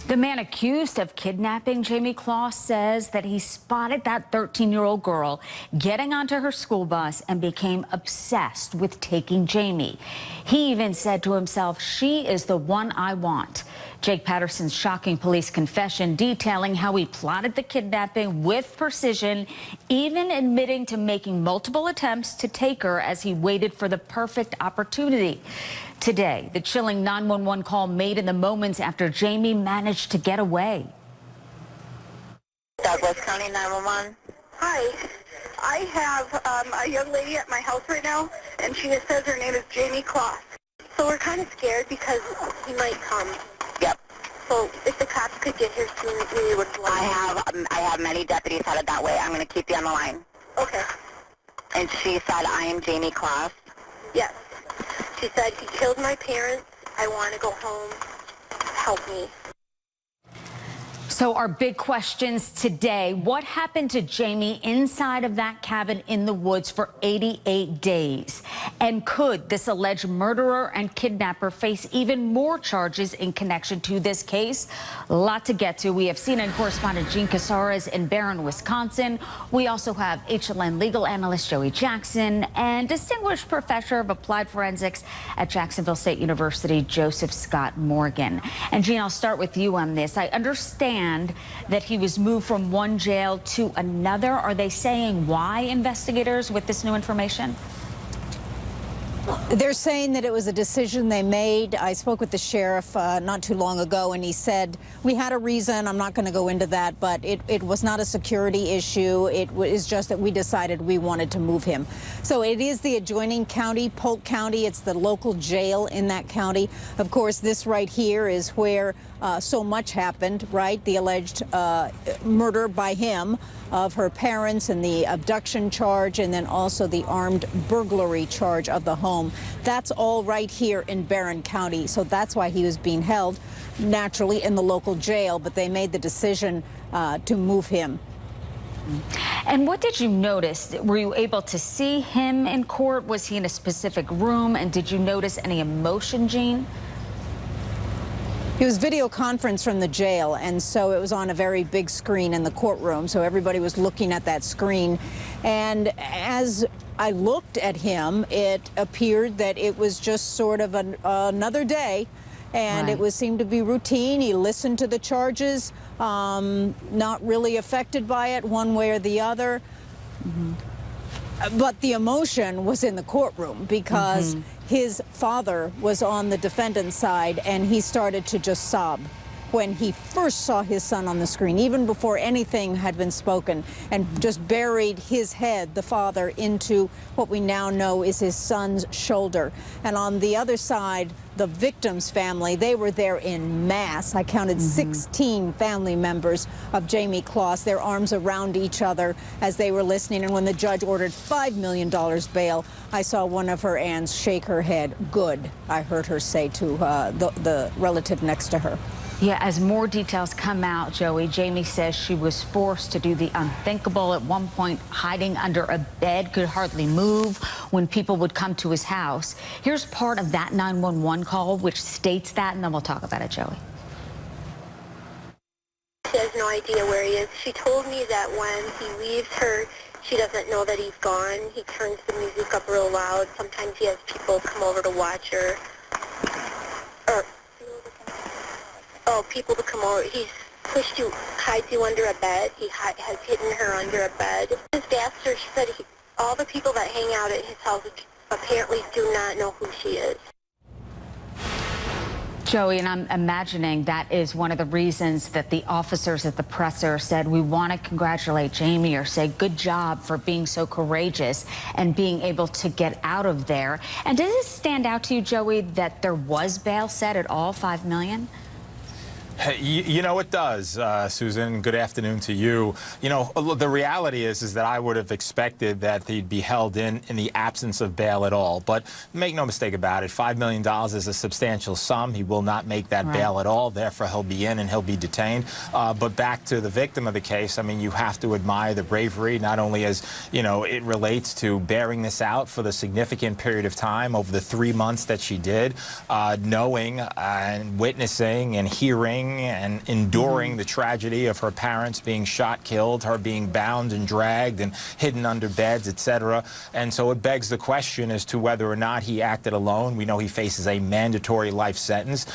The man accused of kidnapping Jayme Closs says that he spotted that 13-year-old girl getting onto her school bus and became obsessed with taking Jayme. He even said to himself, "She is the one I want." Jake Patterson's shocking police confession detailing how he plotted the kidnapping with precision, even admitting to making multiple attempts to take her as he waited for the perfect opportunity. Today, the chilling 911 call made in the moments after Jayme managed to get away. Douglas County 911. Hi. I have a young lady at my house right now, and she says her name is Jayme Closs. So we're kind of scared because he might come. Yep. So if the cops could get here soon, we would like. I have many deputies headed that way. I'm going to keep you on the line. Okay. And she said, "I am Jayme Closs." Yes. She said, "He killed my parents. I want to go home. Help me." So our big questions today: what happened to Jayme inside of that cabin in the woods for 88 days? And could this alleged murderer and kidnapper face even more charges in connection to this case? A lot to get to. We have CNN correspondent Gene Casares in Barron, Wisconsin. We also have HLN legal analyst Joey Jackson and distinguished professor of applied forensics at Jacksonville State University, Joseph Scott Morgan. And Gene, I'll start with you on this. I understand that he was moved from one jail to another. Are they saying why, investigators, with this new information? They're saying that it was a decision they made. I spoke with the sheriff not too long ago, and he said, "We had a reason. I'm not going to go into that, but it was not a security issue. It was just that we decided we wanted to move him." So it is the adjoining county, Polk County. It's the local jail in that county. Of course, this right here is where so much happened, right? The alleged murder by him of her parents and the abduction charge, and then also the armed burglary charge of the home. That's all right here in Barron County. So that's why he was being held naturally in the local jail, but they made the decision to move him. And what did you notice? Were you able to see him in court? Was he in a specific room? And did you notice any emotion, Gene? It was video conference from the jail, and so it was on a very big screen in the courtroom, so everybody was looking at that screen. And as I looked at him, it appeared that it was just sort of another day, and Right. it seemed to be routine. He listened to the charges, not really affected by it one way or the other. But the emotion was in the courtroom because his father was on the defendant's side, and he started to just sob when he first saw his son on the screen, even before anything had been spoken, and just buried his head, the father, into what we now know is his son's shoulder. And on the other side, the victim's family, they were there in mass. I counted 16 family members of Jayme Closs, their arms around each other as they were listening. And when the judge ordered $5 million bail, I saw one of her aunts shake her head. "Good," I heard her say to the relative next to her. Yeah, as more details come out, Joey, Jayme says she was forced to do the unthinkable. At one point, hiding under a bed, could hardly move when people would come to his house. Here's part of that 911 call, which states that, and then we'll talk about it, Joey. She has no idea where he is. She told me that when he leaves her, she doesn't know that he's gone. He turns the music up real loud. Sometimes he has people come over to watch her. People to come over. He's pushed you, hides you under a bed. He has hidden her under a bed. His asked her, she said all the people that hang out at his house apparently do not know who she is. Joey, and I'm imagining that is one of the reasons that the officers at the presser said, "We want to congratulate Jayme," or say, "Good job for being so courageous and being able to get out of there." And does it stand out to you, Joey, that there was bail set at all, $5 million? You know it does, Susan. Good afternoon to you. You know, the reality is that I would have expected that he'd be held in the absence of bail at all. But make no mistake about it, $5 million is a substantial sum. He will not make that bail at all. Therefore, he'll be in and he'll be detained. But back to the victim of the case, I mean, you have to admire the bravery, not only as, you know, it relates to bearing this out for the significant period of time over the 3 months that she did, knowing and witnessing and hearing living and enduring the tragedy of her parents being shot, killed, her being bound and dragged and hidden under beds, etc. And so it begs the question as to whether or not he acted alone. We know he faces a mandatory life sentence,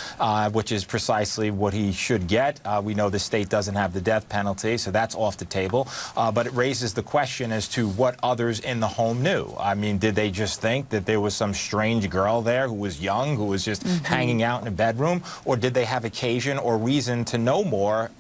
which is precisely what he should get. We know the state doesn't have the death penalty, so that's off the table. But it raises the question as to what others in the home knew. I mean, did they just think that there was some strange girl there who was young, who was just hanging out in a bedroom? Or did they have occasion or reason to know more?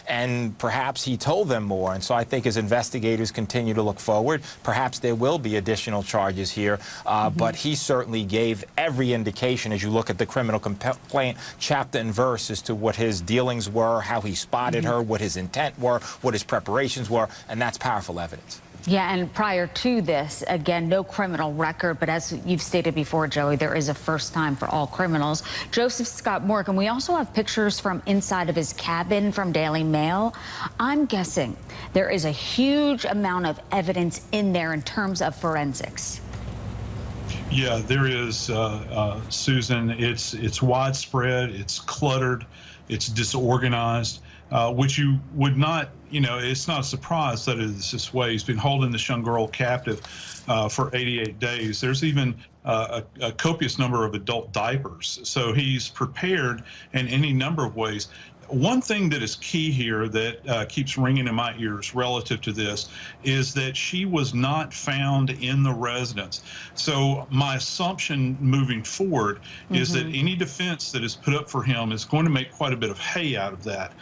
And perhaps he told them more. And so I think as investigators continue to look forward, perhaps there will be additional charges here. But he certainly gave every indication as you look at the criminal complaint chapter and verse as to what his dealings were, how he spotted her, what his intent were, what his preparations were, and that's powerful evidence. Yeah, and prior to this, again, no criminal record, but as you've stated before, Joey, there is a first time for all criminals. Joseph Scott Morgan, we also have pictures from inside of his cabin from Daily Mail. I'm guessing there is a huge amount of evidence in there in terms of forensics. Yeah, there is, Susan. It's widespread, it's cluttered, it's disorganized, which you would not, it's not a surprise that it is this way. He's been holding this young girl captive for 88 days. There's even a copious number of adult diapers. So he's prepared in any number of ways. One thing that is key here that keeps ringing in my ears relative to this is that she was not found in the residence. So my assumption moving forward is that any defense that is put up for him is going to make quite a bit of hay out of that.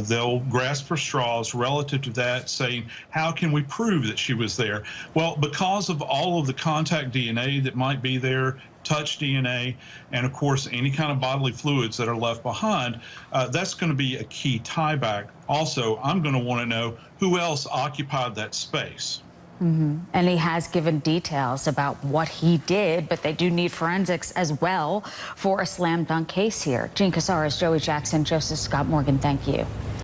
They'll grasp for straws relative to that, saying, how can we prove that she was there? Well, because of all of the contact DNA that might be there, touch DNA, and of course any kind of bodily fluids that are left behind, that's going to be a key tie back. Also, I'm going to want to know who else occupied that space. And he has given details about what he did, but they do need forensics as well for a slam dunk case here. Gene Casares, Joey Jackson, Joseph Scott Morgan, thank you.